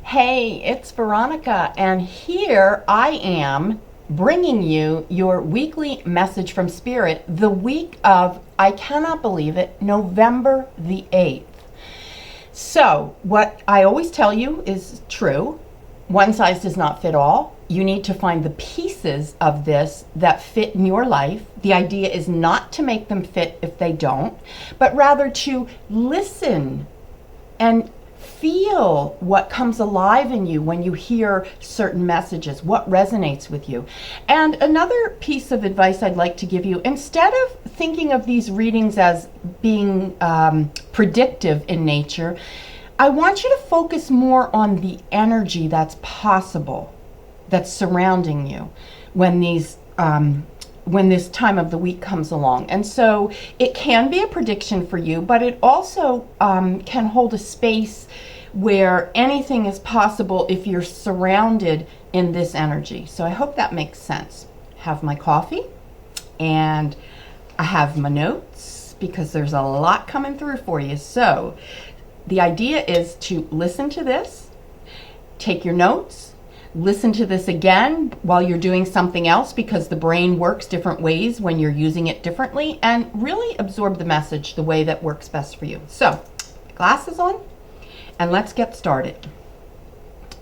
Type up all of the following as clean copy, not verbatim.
Hey, it's Veronica, and here I am bringing you your weekly message from Spirit the week of, I cannot believe it, November the 8th. So, what I always tell you is true. One size does not fit all. You need to find the pieces of this that fit in your life. The idea is not to make them fit if they don't, but rather to listen and feel what comes alive in you when you hear certain messages, what resonates with you. And another piece of advice I'd like to give you, instead of thinking of these readings as being predictive in nature, I want you to focus more on the energy that's possible, that's surrounding you when this time of the week comes along. And so it can be a prediction for you, but it also can hold a space where anything is possible if you're surrounded in this energy. So I hope that makes sense. Have my coffee and I have my notes because there's a lot coming through for you. So the idea is to listen to this, take your notes, listen to this again while you're doing something else because the brain works different ways when you're using it differently, and really absorb the message the way that works best for you. So, glasses on, and let's get started.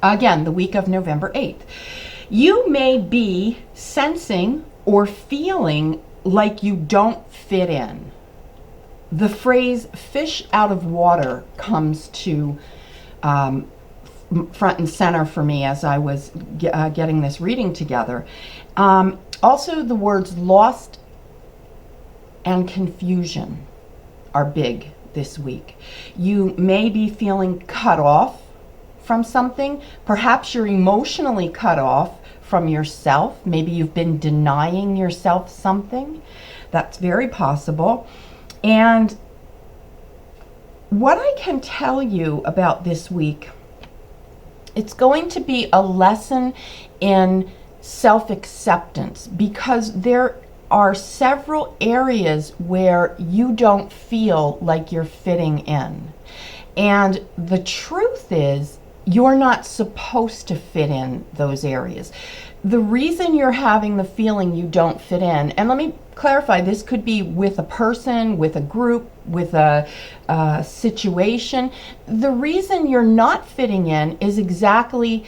Again, the week of November 8th. You may be sensing or feeling like you don't fit in. The phrase fish out of water comes to front and center for me as I was getting this reading together. Also, the words lost and confusion are big this week. You may be feeling cut off from something. Perhaps you're emotionally cut off from yourself. Maybe you've been denying yourself something. That's very possible. And what I can tell you about this week, it's going to be a lesson in self-acceptance because there are several areas where you don't feel like you're fitting in. And the truth is, you're not supposed to fit in those areas. The reason you're having the feeling you don't fit in, and let me clarify, this could be with a person, with a group, with a situation. The reason you're not fitting in is exactly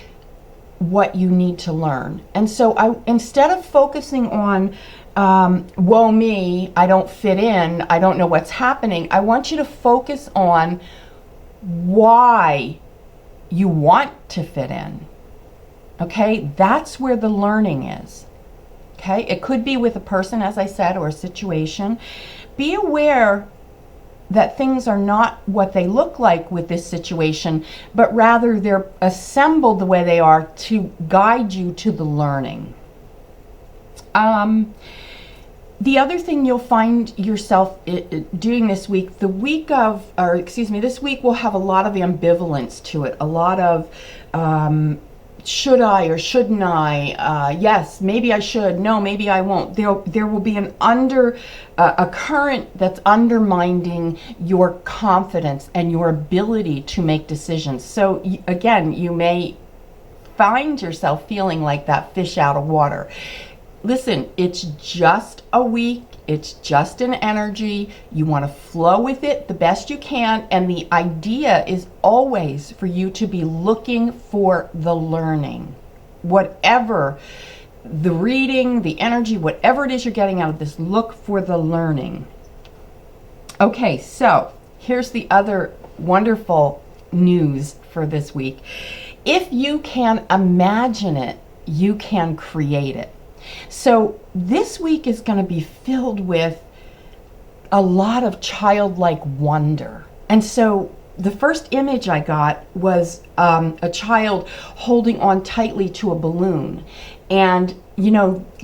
what you need to learn. And so instead of focusing on, woe me, I don't fit in, I don't know what's happening, I want you to focus on why you want to fit in. Okay, that's where the learning is. Okay, it could be with a person, as I said, or a situation. Be aware that things are not what they look like with this situation, but rather they're assembled the way they are to guide you to the learning. The other thing you'll find yourself doing this week, this week will have a lot of ambivalence to it, a lot of should I or shouldn't I? Yes, maybe I should. No, maybe I won't. There will be a current that's undermining your confidence and your ability to make decisions. So again, you may find yourself feeling like that fish out of water. Listen, it's just a week. It's just an energy. You want to flow with it the best you can. And the idea is always for you to be looking for the learning. Whatever the reading, the energy, whatever it is you're getting out of this, look for the learning. Okay, so here's the other wonderful news for this week. If you can imagine it, you can create it. So this week is going to be filled with a lot of childlike wonder. And so the first image I got was a child holding on tightly to a balloon. And,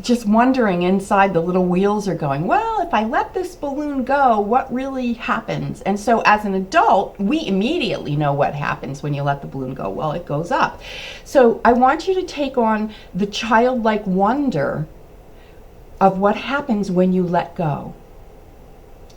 just wondering inside the little wheels are going, well, if I let this balloon go, what really happens? And so as an adult, we immediately know what happens when you let the balloon go. Well, it goes up. So I want you to take on the childlike wonder of what happens when you let go.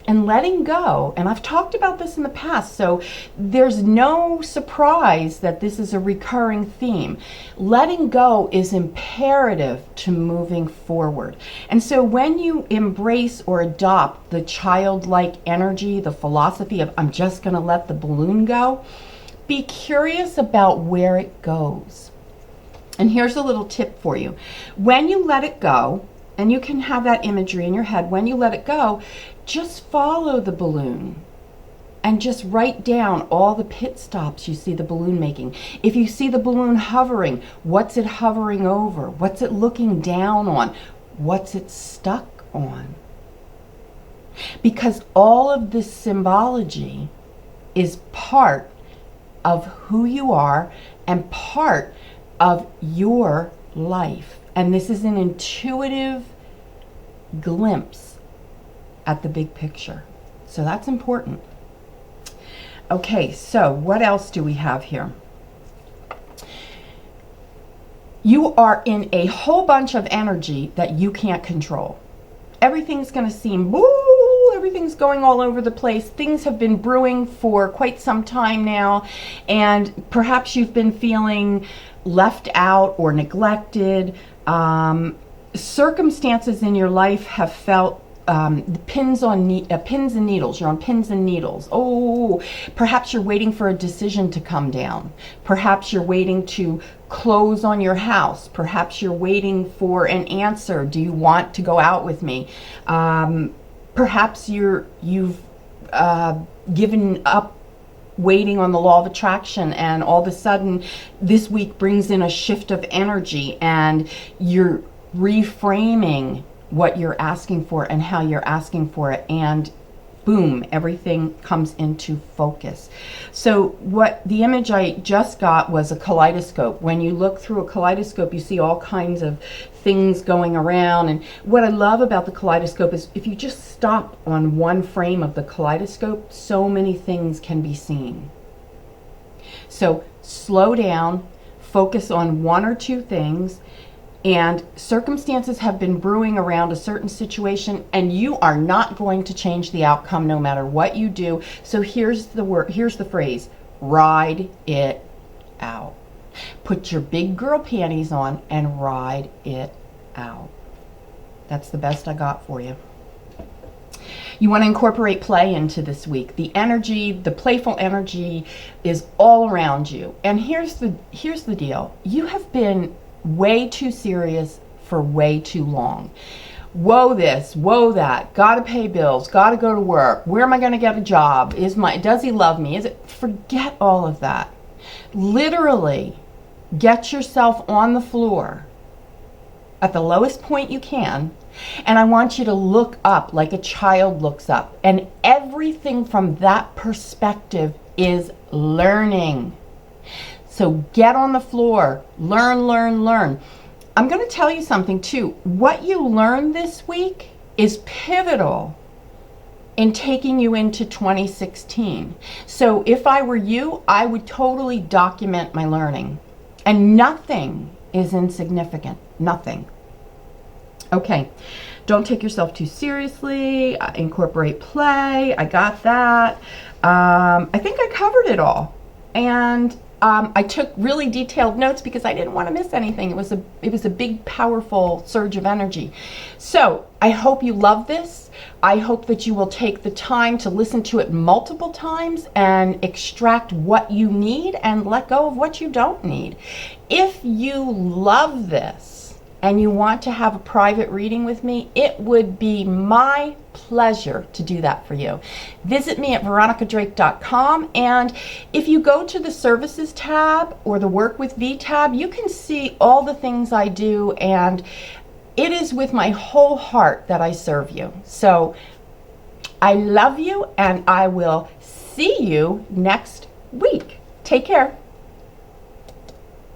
and letting go. And I've talked about this in the past, so there's no surprise that this is a recurring theme. Letting go is imperative to moving forward. And so when you embrace or adopt the childlike energy, the philosophy of I'm just going to let the balloon go, be curious about where it goes. And here's a little tip for you. When you let it go, and you can have that imagery in your head, when you let it go, just follow the balloon and just write down all the pit stops you see the balloon making. If you see the balloon hovering, what's it hovering over? What's it looking down on? What's it stuck on? Because all of this symbology is part of who you are and part of your life. And this is an intuitive glimpse at the big picture. So that's important. Okay, so what else do we have here? You are in a whole bunch of energy that you can't control. Everything's going to seem, woo, everything's going all over the place. Things have been brewing for quite some time now, and perhaps you've been feeling left out or neglected. Circumstances in your life have felt pins and needles. You're on pins and needles. Oh, perhaps you're waiting for a decision to come down. Perhaps you're waiting to close on your house. Perhaps you're waiting for an answer. Do you want to go out with me? Perhaps you've given up waiting on the law of attraction, and all of a sudden this week brings in a shift of energy, and you're reframing what you're asking for and how you're asking for it, and boom, everything comes into focus. So what the image I just got was a kaleidoscope. When you look through a kaleidoscope, you see all kinds of things going around. And what I love about the kaleidoscope is if you just stop on one frame of the kaleidoscope, so many things can be seen. So slow down, focus on one or two things. And circumstances have been brewing around a certain situation, and you are not going to change the outcome no matter what you do. So here's the phrase, ride it out. Put your big girl panties on and ride it out. That's the best I got for you. You want to incorporate play into this week. The energy, the playful energy is all around you. And here's the deal. You have been way too serious for way too long. Whoa this, whoa that, gotta pay bills, gotta go to work, where am I gonna get a job, does he love me, forget all of that. Literally get yourself on the floor at the lowest point you can, and I want you to look up like a child looks up, and everything from that perspective is learning. So get on the floor, learn, learn, learn. I'm going to tell you something too. What you learn this week is pivotal in taking you into 2016. So if I were you, I would totally document my learning. And nothing is insignificant. Nothing. Okay. Don't take yourself too seriously. Incorporate play. I got that. I think I covered it all. And I took really detailed notes because I didn't want to miss anything. It was a big, powerful surge of energy. So I hope you love this. I hope that you will take the time to listen to it multiple times and extract what you need and let go of what you don't need. If you love this and you want to have a private reading with me, it would be my pleasure to do that for you. Visit me at veronicadrake.com, and if you go to the services tab or the work with V tab, you can see all the things I do, and it is with my whole heart that I serve you. So I love you, and I will see you next week. Take care.